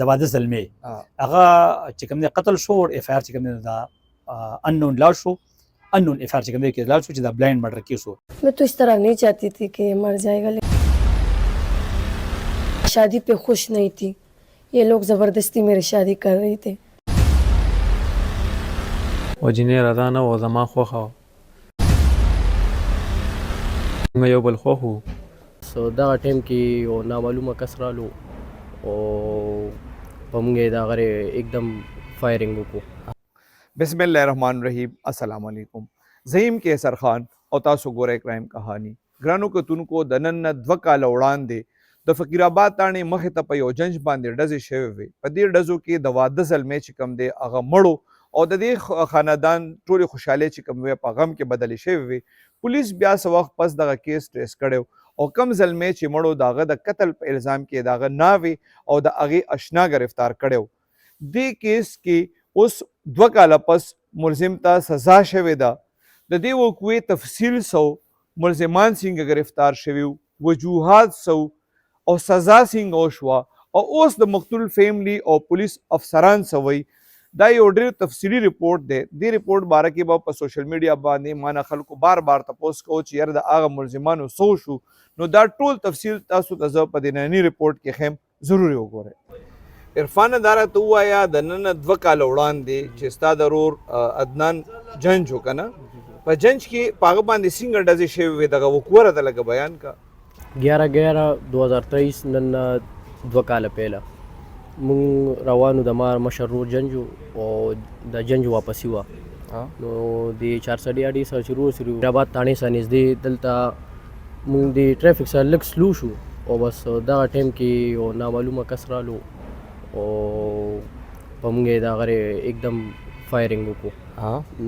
د واده زلمی هغه چې کوم دی قتل شو اف آر چې کوم دی دا انون لا شو انون اف آر چې کوم دی کې لا شو چې دا بلایند مرډر کیس ہو. मैं तो इस तरह नहीं चाहती थी कि ये मर जाएगा, लेकिन शादी पे खुश नहीं थी. ये लोग ज़बरदस्ती मेरी शादी कर रहे थे. وجنې رضا نه و زما خوښه وه موږ یو بل خوښ وو. دغه ټایم کې یو نامعلومه کس رالو او په موږ یې د هغه एकदम فایرنګ وکړو. بسم الله الرحمن الرحیم. السلام علیکم. زیم کیسر خان او تاسو ګورئ کرائم کہانی. ګرانو کتونکو د نن نه 2 کاله وړاندې د فقیر آباد تاڼې مخې ته په یو جنج باندې ډزې شوې وې. په دې ډزو کې د واده زلمی چې کوم دی هغه مړو او د دې خاندان ټولې خوشحالۍ چې کوم وې په غم کې بدلې شوې وې. پولیس بیا څه وخت پس دغه کیس ټریس کړی او کم زلمی چې مړو د هغه د قتل په الزام کې د هغه ناوې او د هغې اشنا ګرفتار کړی. دې کیس کې اوس 2 کاله پس ملزم ته سزا شوې ده. د دې وقوعې تفصیل سو، ملزمان څنګه گرفتار شوي، وجوهات سو او سزا څنګه وشوه او اوس د مقتول فیملی او پولیس افسران څه وایي، دا یو ډېر تفصیلي رپورټ دی. دې رپورټ باره کې به په سوشل میډیا باندې مانه خلکو بار بار تپوس کوو چې یاره د هغه ملزمانو څه وشو. نو دا ټول تفصیل تاسو ته زه په دې ننني رپورټ کې ښیم، ضروري وګورئ. عرفان دا راته ووایه د نن نه 2 کاله وړاندې چې ستا د ورور عدنان جنج و که نه، په جنج کې په هغه باندې څنګه ډزې شوې وې، دغه وقوع راته لږه بیان کا. 11/11/2023 نن 2 کاله پهله مونږ روانو د مار مشر ورور جنج او د جنج واپسي وه. نو د 480 سره چې روز آباد تاڼې سره نږدې دلته مونږ د ټرافیک سره لږ سلو شو او بس دغه ټایم کې یو نامعلومه کس رالو او په موږ یې د هغه एकदम فایرنګ وکړو.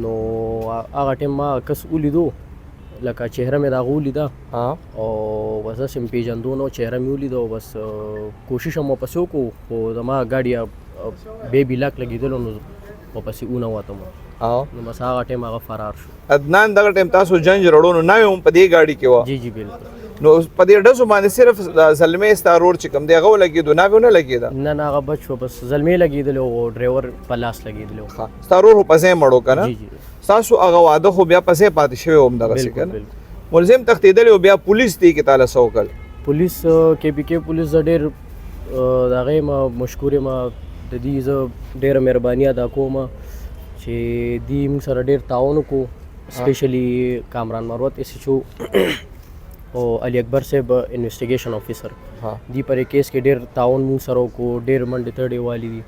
نو هغه ټایم ما کس ولیدو، لکه چهره مې د هغه ولیده او بس داسې مې پېژندو نه، چهره مې ولیده او بس کوشش هم ورپسې وکړو، خو زما ګاډي بیبي لاک لګېدلو نو ورپسې ونوتم. نو بس هغه ټایم هغه فرار شو. عدنان دغه ټایم تاسو جنج رړو نو ناوې هم په دې ګاډي کې وه؟ جی جی بالکل. نو په دې ډزو باندې صرف زلمی ستا ورور چې کوم دی هغه ولګېدو، ناوې ونه لګېده؟ نه نه هغه بچ شو، بس زلمی لګېدلی او ډرایور په لاس لګېدلی. ستا ورور خو پسې مړ و که نه؟ جی جی. ستاسو هغه واده خو بیا پسې پاتې شوی و همدغسې که نه؟ ملزم تښتېدلی و، بیا پولیس دې کې تاله څه وکړل؟ پولیس KPK پولیس زه ډېر د هغې ما مشکور یم، د دې زه ډېره مهرباني ادا کوم چې دوی موږ سره ډېر تعاون وکړو، سپیشلی کامران مروت SHO او علي اکبر صاحب انویسټیګیشن افیسر. دوی پر کیس کې ډېر تعاون موږ سره وکړو، ډېر منډې تړې والي دي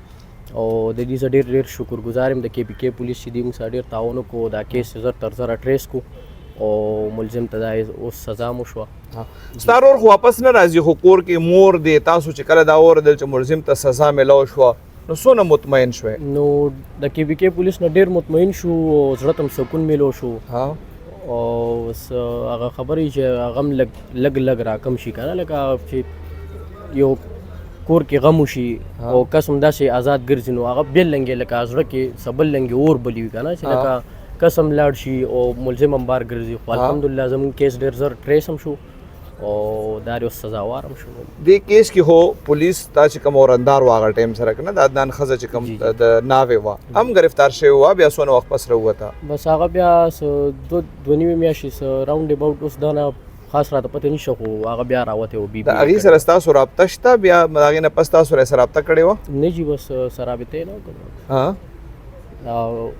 او د دې زه ډېر ډېر شکرګزار یم د KPK پولیس چې دوی موږ سره ډېر تعاون وکړو. دا کیس زر تر زره ټریس کړو او ملزم ته دا اوس سزا مو شوه. ستا ورور خو واپس نه راځي، خو کور کې مور دی، تاسو چې کله دا واورېدل چې ملزم ته سزا میلاو شوه نو څونه مطمئن شوی؟ نو د KPK پولیس نه ډېر مطمئن شو او زړه ته م سکون میلو شو او هغه خبرې چې هغه هم لږ راکم شي که نه، لکه چې یو کور کې غم وشي او کس هم داسې آزاد ګرځي نو هغه بېل لنګې لکه زړه کې څه بل لنګې اور بلي وي که نه، چې لکه کس هم لاړ شي او ملزم هم بار ګرځي. خو الحمدلله زموږ کیس ډېر زر ټریس هم شو او دا اوس سزاوار هم شو. دې کیس کې هو پولیس تا چې کوم اورندار و هغه ټایم سره که نه، د عدنان ښځه چې کوم د ناوې وه هم گرفتار شوې وه، بیا څونه وخت پس راووته؟ بس هغه بیا 2.5 میاشتې راوند اباوټ اوس دا نه خاص راته پته نشته، خو هغه بیا راوتی و. د هغې سره ستاسو رابطه شته؟ بیا د هغې نه پس تاسو سره رابطه کړې وه؟ نه جي، بس سره رابطه یې نه وکړه.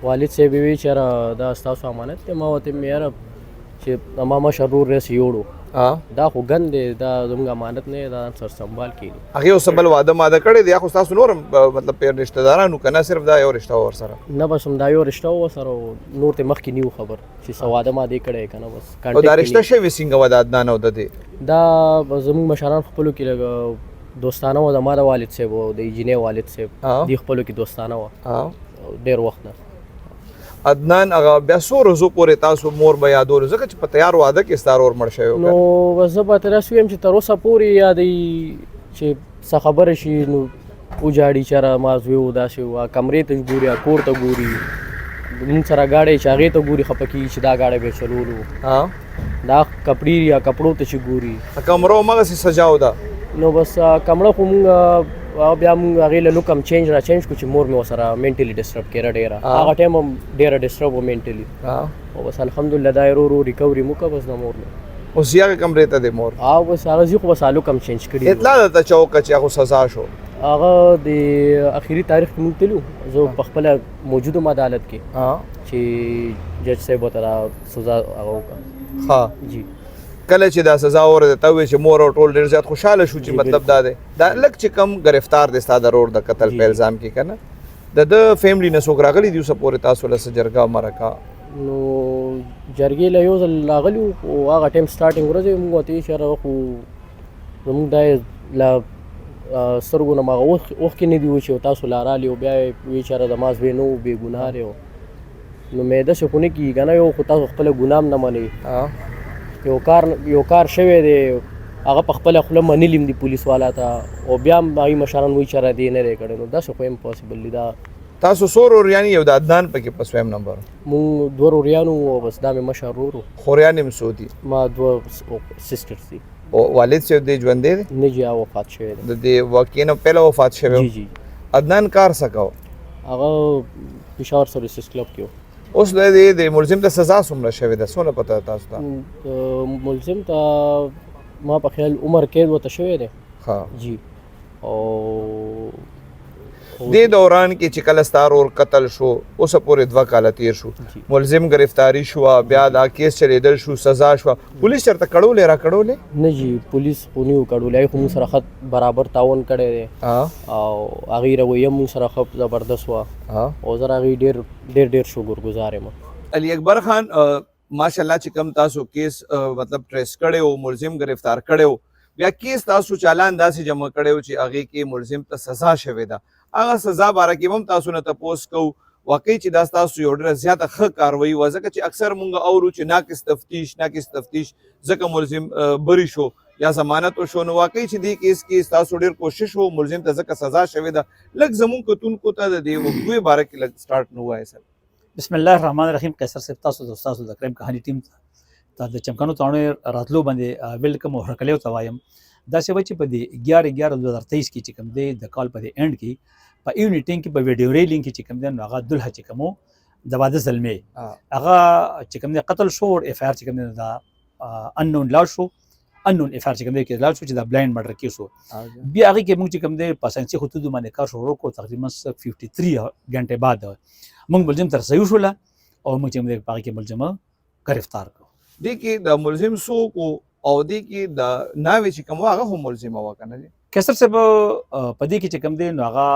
والد صاحب یې وی چې یاره دا ستاسو امانت دی. ما ورته ویل یاره چې ما مشر ورور رس یوړو دا خو ګن دی، دا زموږ امانت نه دی، دا سر سنبال کېږي. هغې اوس بل واده ماده کړی دی یا خو ستاسو نور مطلب رشته دارانو که نه صرف دا یو رشته وه ورسره؟ نه بس همدا یو رشته وه ورسره، نور ته مخکې نه وو خبر چې څه واده مادې کړی که نه. بس او دا رشته شوې څنګه وه د عدنان او د دې؟ دا زموږ مشران خپلو کې لږ دوستانه وه، زما د والد صاحب او د انجینر والد صاحب دوی خپلو کې دوستانه وه ډېر وخت نه. عدنان هغه بیا څو ورځو پورې تاسو مور به یادولو ځکه چې په تیار واده کې ستا ورور مړ شوی و؟ نو بس زه به تر اوسه ویم چې تر اوسه پورې یادوي چې څه خبره شي نو وجاړي چې یاره ما زوی و داسې و، کمرې ته ګوري، کور ته ګوري، موږ سره ګاډی چې هغې ته ګوري خفه کېږي چې دا ګاډی به یې چلولو، دا کپړې یا کپړو ته چې ګوري. کمره هماغسې سجاو ده؟ نو بس کمره خو مونږ او بیا موږ هغې له لوک هم چینج را چینج کړو چې مور مې ورسره منټلي ډسټرب کېره ډېره هغه ټایم هم ډېره ډسټرب و منټلي او بس الحمدلله دا یې ورو ریکوري مو کړه بس د مور مې اوس یې کمرې ته د مور او بس هغه ځي خو بس هلوک هم چینج کړي اطلاع درته چې وکړه چې هغه سزا شو هغه د اخري تاریخ کې موږ تلو زه په خپله موجود یم عدالت کې چې جج صاحب ورته دا سزا هغه وکړه ها جی کله چې دا سزا ورته ته وې چې مور او ټول ډېر زیات خوشاله شو چې مطلب دا دی دا لږ چې کم گرفتار دی ستا د رور د قتل په الزام کې که نه د فیملی نه څوک راغلي دي اوسه پورې تاسو له څه جرګه مرکه نو جرګې له یو ځل راغلي وو او هغه ټایم سټارټینګ ورځ موږ ورته ویل چې یاره خو زموږ دا له سترګو نه مغه اوښکې نه دي وچې او تاسو لا رالي او بیا یې ویل چې یاره زما زوی نه و بې ګناه دی نو مې داسې خو نه کېږي که نه یو خو تاسو خپله ګناه هم نه منئ یو کار شوی دی هغه په خپله خوله منلي هم دي پولیس والا ته او بیا هم هغوی مشران وایي چې دې نه دی کړی نو داسې خو امپاسبل دي دا تاسو څو روریان یو د عدنان پکې په سویم نمبر مونږ دوه روریان وو او بس دا مې مشر ورور و خوریان هم څو دي ما دوه سسټرز دي او والد صاحب دې ژوندی دی نه جی هغه وفات شوی دی د دې واقعې نه پهله وفات شوی جی جی عدنان کار څه کوه هغه پېښور سروسز کلب کې و اوس د ملزم ته سزا څومره شوې ده څونه پته تاسو ته ملزم ته ما په خیال عمر قید ورته شوی دی ها جی او دې دوران کې چې کله ستا ورور قتل شو اوسه پورې 2 کاله تیر شو ملزم گرفتاری شوه بیا دا کیس چلیدل شو سزا شوه پولیس چېرته کړولې را کړولې نه جی پولیس خو نه و کړولی خو موږ سره ښه برابر تعاون کړی دی او هغې رویه موږ سره ښه زبردست وه او زه د هغې ډېر شکرګزار یم علي اکبر خان ماشاءالله چې کم تاسو کیس مطلب ټریس کړی و ملزم گرفتار کړی و بیا کیس تاسو چالان داسې جمع کړی و چې هغې کې ملزم ته سزا شوې ده هغه سزا باره کې هم تاسو نه تپوس کوو واقعي چې دا ستاسو یو ډېره زیاته ښه کاروایي وه ځکه چې اکثر مونږ اورو چې ناقص تفتیش ځکه ملزم بری شو یا ضمانت وشو نو واقعي چې دې کیس کې ستاسو ډېر کوشش و ملزم ته ځکه سزا شوې ده لږ زموږ کتونکو ته د دې وګړو باره کې لږ سټارټ نه ووایه سر بسم الله الرحمن الرحیم قیصر صاحب تاسو د استاد د کریم کہانی ټیم ته د چمکانو تاڼو راتلو باندې ویلکم او هرکلیو ته وایم دا څه چې په دې 11/11/2023 کې چې کوم دی د کال په اند کې په یونیټینګ کې په ویډیو ریلینګ کې چې کوم دی هغه دلها چې کومو د واده زلمې هغه چې کوم دی قتل شو او اف آر چې کوم دی دا انون لاړ شو انون اف آر چې کوم دی کې لاړ شو چې دا بلایند مرډر کیس وو بیا هغه کې موږ چې کوم دی په ساينسي خطوط باندې کار شروع وکړو تقریبا 53 غنټه بعد موږ ملزم تر صحیح شو او موږ چې موږ په هغه کې ملزم گرفتار کړو دې کې د ملزم څوک او دې کې د ناوې چې کوم هغه هم ملزم و کنه کیسر صاحب په دې کې چې کوم دی نو هغه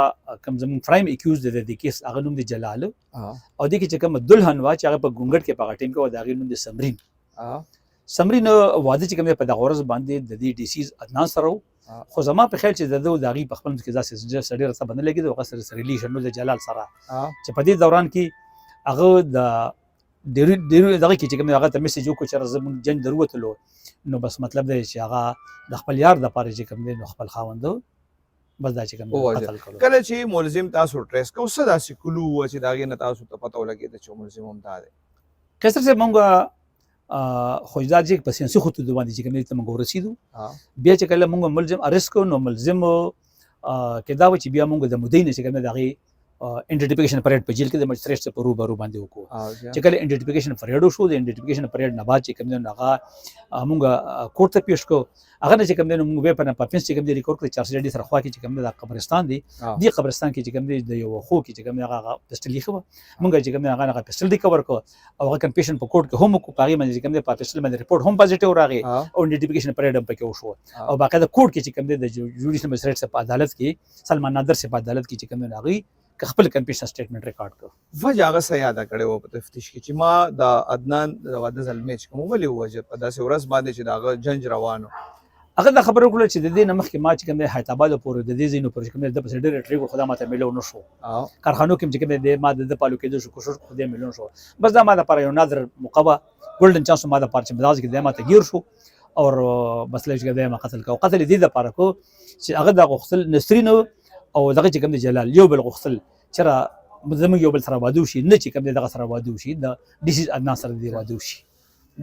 کوم زمون پرایم اکیوز دی د کیس هغه نوم دی جلال او دې کې چې کوم دلهن وا چې هغه په ګونګټ کې په ټیم کې و دا غي نوم دی سمرین واده چې کوم په دغه ورځ باندې د دې ډیسیز عدنان سره خو زما په خیال چې د دغه په خپل کې ځاسې سړی سره باندې لګي او غسر سره ریلیشن د جلال سره چې په دې دوران کې هغه د ډېر دغه کې چې کوم هغه ته میسج وکړ چې زموږ جنگ دروتلو نو بس مطلب دی چې هغه د خپل یار د پاره چې کوم دی نو خپل خاوند بس دا چې کوم قتل کړو کله چې ملزم تاسو ټریس کو څه داسې کلو و چې داغه نه تاسو ته پته ولګي چې ملزم هم دا دی کیسر صاحب مونږ خو دا چې په سیاسي خطوط باندې چې کوم دی موږ ورسېدو بیا چې کله مونږ ملزم اریسټ کو نو ملزم کې دا و چې بیا مونږ د مدینه چې کوم دغه انډنټیفیکیشن پریډ په جیل کې د مجستریټ څخه پرو برو باندې وکړو چې کله انډنټیفیکیشن پریډ شو د انډنټیفیکیشن پریډ نه بعد چې کوم دی هغه موږ کورټ ته پیښ کو هغه چې کوم دی موږ به په پاپینس چې کوم دی ریکورډ کړ 400 ډي سره خوا کې چې کوم دی د قبرستان دی دی قبرستان کې چې کوم دی د یو خو کې چې کوم دی هغه پسټل لیکو موږ چې کوم دی هغه پسټل دی کور کو او هغه کنفیشن په کورټ کې هم کو پاغي باندې چې کوم دی په پسټل باندې ریپورت هم پوزټیو راغی او انډنټیفیکیشن پریډ هم پکې وشو او باقاعده کورټ کې چې کوم دی د جوډیشل مجستریټ په عدالت کې سلمان نادر سے په عدالت کې چې کوم دی هغه خپل کنفیشن سټیټمنټ ریکارډ کړ وجه هغه څه یاد کړو په تفتیش کې چې ما د عدنان د واده زلمې چې کوم ولې وجه په داسې ورځ باندې چې داغه جنج روانو هغه د خبرو کول چې د دې نمخ کې ما چې کوم د حیدرآباد پورې د دې زینو پر کوم د پسډر ټریګو خدا ماته ملو نشو کارخانو کې چې کوم د ما د پالو کې د شو کوشش خو دې ملو نشو بس دا ما د پر یو نادر مقبه ګولډن چانس ما د پر چې مداز کې د ماته گیر شو او بس لږ کې د ما قتل کو قتل دې د پر کو چې هغه د غختل نسرین او دغه چې کوم د جلال یو بل غختل چر زموږ یو بل سره واده شي نه چې کوم دغه سره واده شي د ډیسیز عدنان سره دی واده شي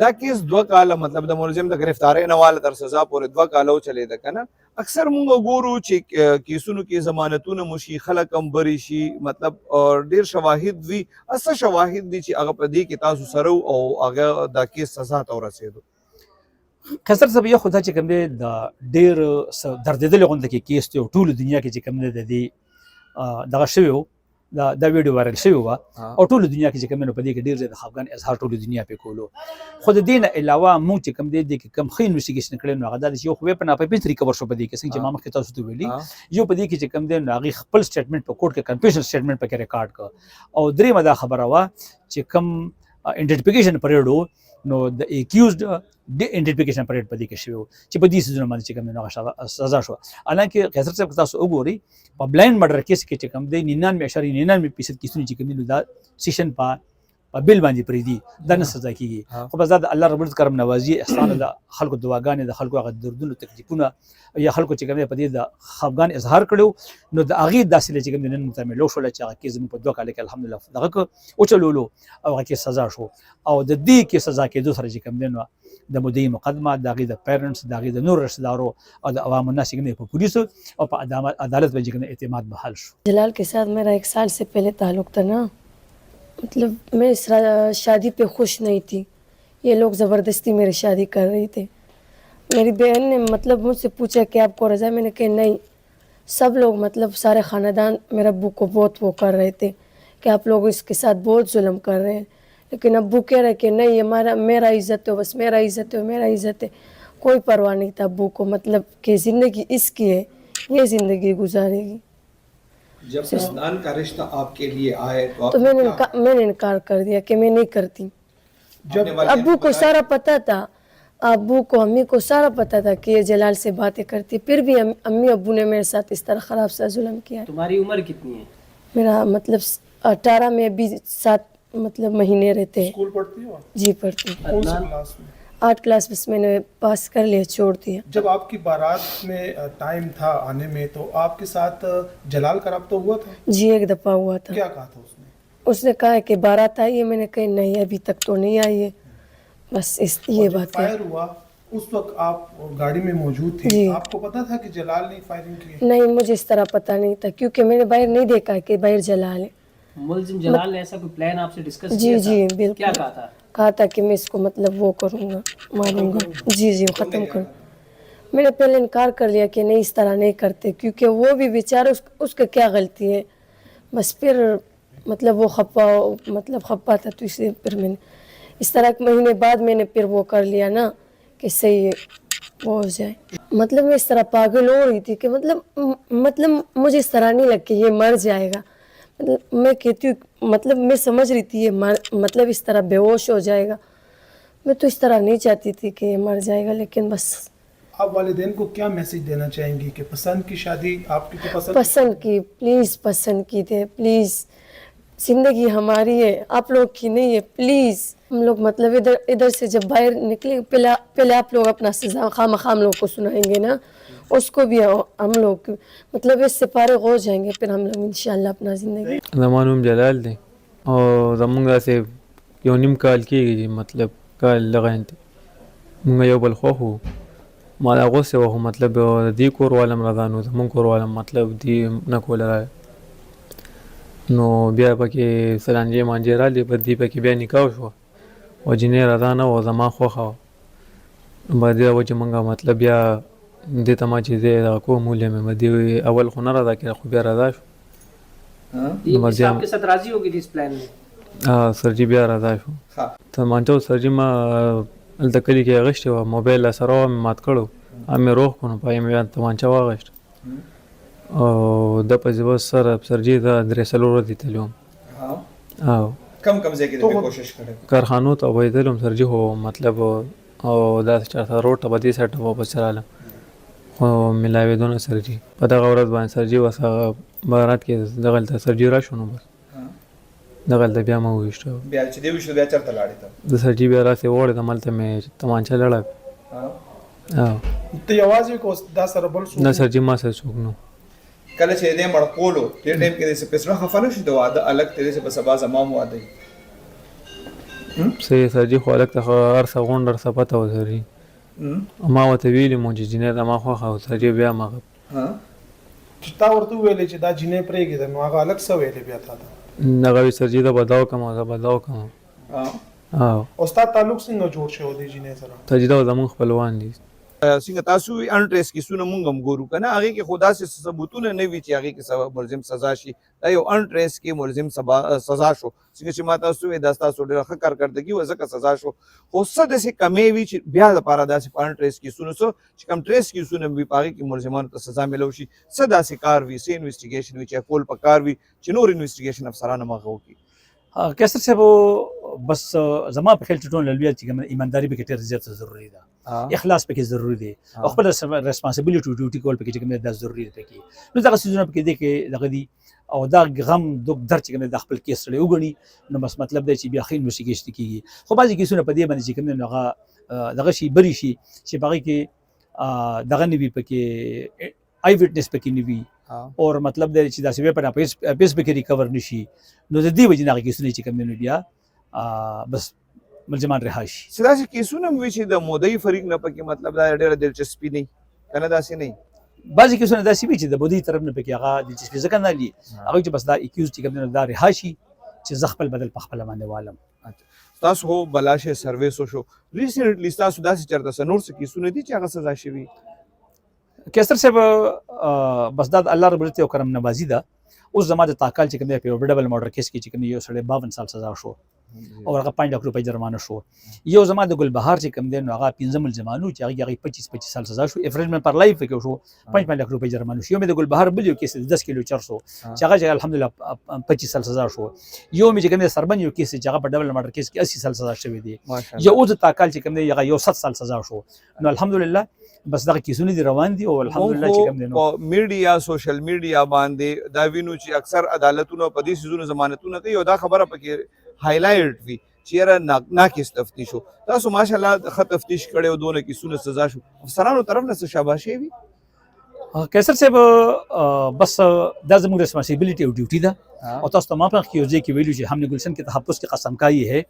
دا کیس 2 کاله مطلب د ملزم د گرفتاری نه واله تر سزا پورې 2 کاله چلے ده کنه اکثر مونږ ګورو چې کیسونو کې ضمانتونه مشي خلک هم بری شي مطلب ډیر شواهد وي اسه شواهد دي چې هغه په دې کې تاسو سره او هغه د کیس سزا ته ورسېدو خسر صاحب یو خدای چې کوم دی د ډیر دردېدلې غونډه کې کیس ته ټول دنیا کې چې کوم دی د دې دغه شوی و دا ویډیو وایرل شوی و او ټول دنیا کې چې کوم نو په دې کې ډیر زیات خفګان اظهار ټول دنیا په کولو خو د دې نه علاوه مونږ چې کوم دی د کوم خې انویسټیګیشن کړي نو هغه د یو خو په ناپې په طریقه ورشو په دې کې څنګه چې ما مخکې تاسو ته ویلي یو په دې کې چې کوم دی نو هغه خپل سټیټمنټ په کوټ کې کنفیشن سټیټمنټ په کې ریکارډ کړ او درې مدا خبره وا چې کوم انټیډفیکیشن پریډ نو د اکیوزډ د انټیډفیکیشن پریډ په دې کې شوی چې په دې سيزونو باندې چې کوم نو سزا شو حالانکه قیصر صاحب تاسو وګورئ په بلایند مرډر کیس کې چې کوم دی 99.99% کیسونه چې کوم نو دا سیشن په بیل باندې پری دي دا نه سزا کیږي خو بس دا الله رب العزت کرم نوازی احسان د خلکو دعاګانې د خلکو هغه دردونو تکلیفونه یا خلکو چې کوم په دې د خفګان اظهار کړو نو د اغه داسې چې کوم نن متعامل شو چې هغه کیس په 2 کال کې الحمدلله دغه او چلولو او هغه کې سزا شو او د دې کې سزا کې دوسر چې کوم نو د مدعي مقدمه د غي د پیرنټس د غي د نور رشتہ دارو او د عوام الناس کې په پولیسو او په عدالت باندې کې اعتماد بحال شو जलाल के साथ मेरा 1 साल से पहले ताल्लुक था ना मतलब मैं इस शादी पे खुश नहीं थी ये लोग ज़बरदस्ती मेरी शादी कर रही थे मेरी बहन ने मतलब मुझसे पूछा कि आपको रज़ा मैंने कहा नहीं सब लोग मतलब सारे ख़ानदान मेरे अब्बू को बहुत वो कर रहे थे कि आप लोग इसके साथ बहुत जुल्म कर रहे हैं लेकिन अब्बू कह रहे कि नहीं हमारा मेरा इज़्ज़त है बस मेरा इज़्ज़त है मेरा इज़्ज़त है कोई परवाह नहीं था अब्बू को मतलब कि ज़िंदगी इसकी है ये ज़िंदगी गुजारेगी जब खानदान का रिश्ता आपके लिए आए तो मैंने इनकार कर दिया कि मैं नहीं करती जब अब्बू को सारा पता था अब्बू को अम्मी को सारा पता था कि ये जलाल से बातें करती फिर भी अम्मी अब्बू ने मेरे साथ इस तरह ख़राब सा जुल्म किया। तुम्हारी उम्र कितनी है? मेरा मतलब 18 में अभी 7 मतलब महीने रहते हैं। स्कूल पढ़ती हो? जी पढ़ती हूँ। कौन सी क्लास में? 8 क्लास बस मैंने पास कर लिया छोड़ दिया। जब आपकी बारात में टाइम था आने में तो आपके साथ जलाल का रब्ता हुआ था? जी एक दफ़ा हुआ था। क्या कहा था उसने? उसने कहा कि बारात आई है मैंने कहा नहीं अभी तक तो नहीं आई है बस ये बात है। फायर हुआ उस वक्त आप गाड़ी में मौजूद थे आपको पता था कि जलाल ने फायरिंग की? नहीं मुझे इस तरह पता नहीं था क्योंकि मैंने बाहर नहीं देखा कि बाहर जलाल है। मुलजिम जलाल ने ऐसा कोई प्लान आपसे डिस्कस जी किया जी था? बिल्कुल। क्या कहा था? कहा था कि मैं इसको मतलब वो करूँगा मारूंगा। जी जी ख़त्म कर। मैंने पहले इनकार कर लिया कि नहीं इस तरह नहीं करते क्योंकि वो भी बेचारा उसका क्या गलती है बस फिर मतलब वो खप्पा था तो इसलिए फिर मैंने इस तरह के महीने बाद मैंने फिर वो कर लिया ना कि सही वो हो जाए। मतलब मैं इस तरह पागल हो रही थी कि मतलब मुझे इस तरह नहीं लग कि ये मर जाएगा मतलब मैं कहती हूँ मतलब मैं समझ रही थी ये मतलब इस तरह बेहोश हो जाएगा मैं तो इस तरह नहीं चाहती थी कि ये मर जाएगा लेकिन बस। आप वालिदैन को क्या मैसेज देना चाहेंगी कि पसंद की शादी आपकी तो पसंद की प्लीज़ पसंद की थे प्लीज़ ज़िंदगी हमारी है आप लोग की नहीं है प्लीज़। हम लोग मतलब इधर से जब बाहर निकले पहले आप लोग अपना सज़ा खामखा हम लोग को सुनाएंगे ना उसको भी हम लोग मतलब इससे फारिग हो जाएंगे फिर हम लोग इंशाल्लाह अपना ज़िंदगी। ज़मानुम जलाल दे और ज़मंगा से यो निम काल की मतलब काल लगाएं थे मुंगा यो बल खोहू माला गुस्से वो मतलब दी कोर वालम रदानो ज़मंग कोर वालम मतलब दी न कोल रहा नो बिया पके सलांजे मांजेरा ले बदी पके बिया निकाह शो और जिन्हें रदाना वो ज़मा खोखा बदी वो जमंगा मतलब या दे तमा चीज़ें को मूल्य में बदी अवल खुना रदा के खुबिया रदा शो ये आपके साथ राजी होगी थी इस प्लान में? हाँ सरजी बिया रदा शो तो मानते सरजी मा التكلي كي غشت موبايل أسرع ما تكلو أمي روح كنا باي ميان تمانچا واغشت أو دب أزباس سر بسرجي ذا درسلو ردي تلوم कम زي كده بكوشش करे कारखानों तो अभी तलुम सरजी हो मतलब और 10-4 रोट अभी सेट वापस चला हो मिलावे दोनों सरजी पता गौरत बान सरजी वसा बारात के दगल सरजी राशुनो बस दगल द बिया मऊ इष्ट बिया چې دی وشو بیا چرته لاړی ته د سرجی بیا راته وړ د ملته مې تمانچا لړک ته یوازې کو دا سره بل شو نه سرجی ما سره څوک نو کله چې دې مړ کولو دې ټیم کې دې سپیشل خفنه شو د واده الګ ته دې په سبا زمام واده سه سرجی خو الګ ته هر څه غونډر څه پته و سرجی ما ورته ویلي مو چې جنۍ زما خوښه او سړي بیا مغه چې تا ورته وویلې چې دا جینۍ پرېږده نو هغه الګ څه ویلې بیا تا ته دغه وي سر چې زه به دا وکړم او زه به دا وکړم او او ستا تعلق څنګه جوړ شو د جینۍ سره تجدا زمونږ خپلوان دي څنګه تاسو ان ټریس کیسونه مونږ هم ګورو کنه هغه کې خدا سي ثبوتونه نه وی چې هغه کې سبب ملزم سزا شي دا یو ان ټریس کې ملزم سزا شو څنګه چې ما تاسو وې د تاسو ډېر ښه کارکړدګي و ځکه سزا شو خو څه د سي کمې وی چې بیا لپاره داسې ان ټریس کیسونه چې کم ټریس کیسونه وی پاره کې ملزمانو ته سزا ملو شي څه داسې کار وی سي انویسټیګیشن وی چې کول پکار وی چې نور انویسټیګیشن افسرانو مغه وکي کیسر صاحب بس زما په خیال ټول لوی چې کوم ایمانداری به ډېر زیات ضروری ده اخلاص پکې ضروری دی او خپل ریسپانسیبিলিټي ډیوټي کول پکې کوم دا ضروری دی پکې نو دا څه پکې دی کې دغه دی او دا غم دوک در چې کوم د خپل کیس سره وګڼي نو بس مطلب دی چې بیا خې انویسټیګیشن کیږي خو بعضی کیسونه په دې باندې چې کوم هغه دغه شی بری شي چې باقي کې دغه نیوي پکې آی وټنس پکې نیوي اور مطلب دی چې دا سی په پیس پکې ریکور نشي نو د دې وجه نه کیسونه چې کوم بیا بس ملزمان رهاشي سداسي کیسونه وی چې د مودي فریق نه پکې مطلب دا ډېر دلچسپي نه کنه داسې نه بعضی کیسونه داسې وي چې د بودی طرف نه پکې هغه دلچسپي ځکه نه لري هغه چې بس دا اکیوز چې کوم دا رهاشي چې زغپل بدل په خپل باندې والم تاسو هو بلاشه سرویس شو ریسنټلی تاسو داسې چرته سنور څه کیسونه دي چې هغه سزا شوی کیسر صاحب بس دا الله رب العزت او کرم نوازی ده اوس زما د تاکال چې کوم دی په ډبل مارډر کیس کې چې کوم یو سړی 52 سال سزا شو او هغه 5 لک روپۍ جرمانه شو یو زما د ګلبهار چې کوم دی نو هغه 15 ملزمانو چې هغه 25 سال سزا شو افریجمنت پر لایف کې شو 5 لک روپۍ جرمانه شو یو مې د ګلبهار بل یو کیس 10 کیلو 400 چې هغه الحمدلله 25 سال سزا شو یو مې چې کوم دی سربن یو کیس چې هغه په ډبل مارډر کیس کې 80 سال سزا شوی دی یو د تاکال چې کوم دی هغه یو 7 سال سزا شو نو الحمدلله بس دغه کیسونه دي روان دي او الحمدلله چې کوم دي نو میډیا سوشل میډیا باندې دا وینو چې اکثر عدالتونو په دې سيزونو ضمانتونه کوي او دا خبره پکې هایلایټ وي چیرې ناقص تفتیش شو تاسو ماشاءالله خط تفتیش کړي او دونه کیسونه سزا شو افسرانو طرف نه شاباشي وي کیسر صاحب بس دا زموږ ریسپانسیبিলিټي او ډیوټي ده او تاسو ته ما په کې یو ځای کې ویلو چې همne گلشن کې تحفظ کی قسم کایی ہے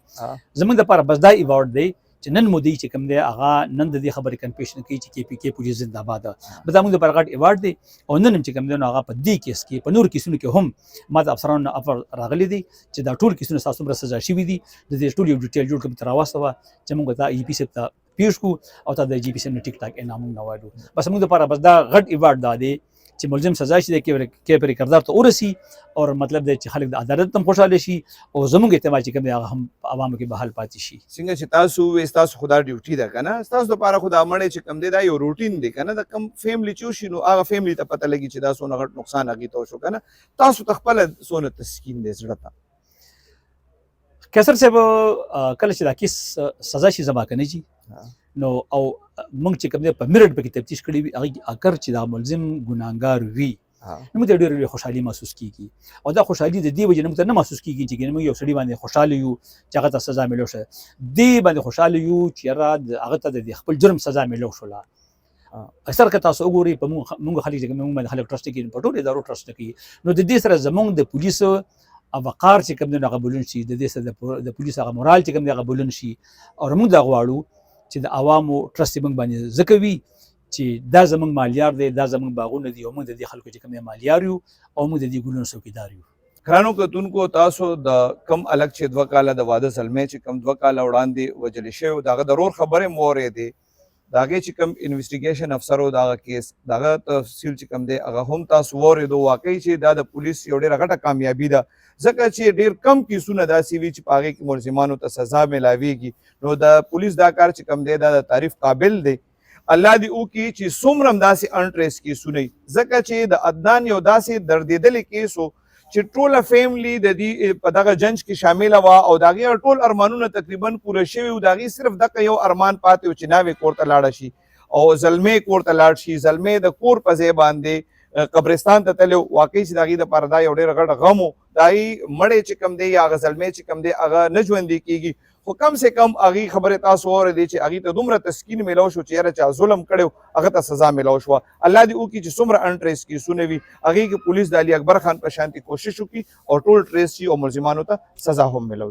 زموږ لپاره بس دا ایوارډ دی چې نن مودي چې کوم دی هغه نن د دې خبرې کنفیشن کوي چې کې پی کې پولیس زنده باد به زموږ د پرغټ ایوارډ دی او نن چې کوم دی هغه په دې کیس کې په نور کیسونو کې هم ما د افسرانو افر راغلي دي چې دا ټول کیسونه تاسو سره سزا شي وي دي د دې ټول یو ډیټیل جوړ کوم تر واسطه چې موږ دا ای پی سي ته پیښ کو او تا د جی پی سي نو ټیک ټاک انعام نو وایو بس موږ لپاره بس دا غټ ایوارډ دی چې ملزم سزا شي د کې پر کردار ته ورسي او مطلب دی چې خلک د عدالت تم خوشاله شي او زموږ اعتماد چې کوم دی هغه هم عوامو کې بحال پاتې شي څنګه چې تاسو تاسو خدا ډیوټي ده کنه تاسو لپاره خدا مړې چې کم دی دا یو روټین دی کنه د کم فیملی چوشي نو هغه فیملی ته پته لګي چې دا سونه غټ نقصان هغه ته شو کنه تاسو تخپل سونه تسکین دې زړه ته کیسر صاحب کله چې دا کیس سزا شي زما کنه جی نو او موږ چې کوم دی په میرټ پکې تفتیش کړی وي هغه اکر چې دا ملزم ګناګار وي نو موږ ډېر خوشحالي محسوس کیږي او دا خوشحالي د دې وجه نه موږ نه محسوس کیږي چې موږ یو سړي باندې خوشاله یو چې هغه ته سزا ملو شه دې باندې خوشاله یو چې هغه ته د خپل جرم سزا ملو شولا اکثر که تاسو وګورئ په موږ خلک چې موږ باندې خلک ټرست کوي په ټولو ادارو ټرست کوي نو د دې سره زموږ د پولیس او وقار چې کوم نه قبول شي د دې سره د پولیس هغه مورال چې کوم نه قبول شي او موږ دا غواړو چې د عوامو ټرست موږ باندې زکوي چې دا زموږ مالیار دی دا زموږ باغونه دي او موږ د دې خلکو چې کوم مالیار یو او موږ د دې ګلونو څوکیدار یو کرانو کتونکو تاسو د کم الګ چې 2 کاله د واده سلمې چې کم 2 کاله وړاندې وجل شو داغه ضرور خبره مورې دی داغه چې کم انویسټیګیشن افسرو داغه کیس داغه تفصیل چې کم دی هغه هم تاسو ورې دوه واقعي چې دا د پولیس یو ډېر غټه کامیابی ده ځکه چې ډېر کم کیسونه داسې وي چې پاغه کې ملزمانو ته سزا ملاويږي نو د پولیس دا کار چې کم دی دا د تعریف قابل دی الله دې او کی چې څومره داسې انټریس کیسونه ځکه چې د عدنان یو داسې دردیدل کیسو چې ټول فیملی د دې په دغه جنج کې شامل و او دغه ټول ارمانونه تقریبا پوره شوی او دغه صرف دغه یو ارمان پاتې او چې ناوې کوړه لاړ شي او زلمې کوړه لاړ شي زلمې د کور په ځای باندې قبرستان ته تلو واقعي چې دغه د پردا یو ډېر غټ غم دای مړې چې کم دی یا غزلمې چې کم دی هغه نه ژوند کیږي خو کم سے کم هغه خبره تاسو اورئ چې هغه ته دومره تسکین ملو شو چې یاره چا ظلم کړو هغه ته سزا ملو شو الله دې او کی چې څومره انټریس کی سنوي هغه کې پولیس د علي اکبر خان په شانتي کوشش وکي او ټول ټریس او ملزمانو ته سزا هم ملو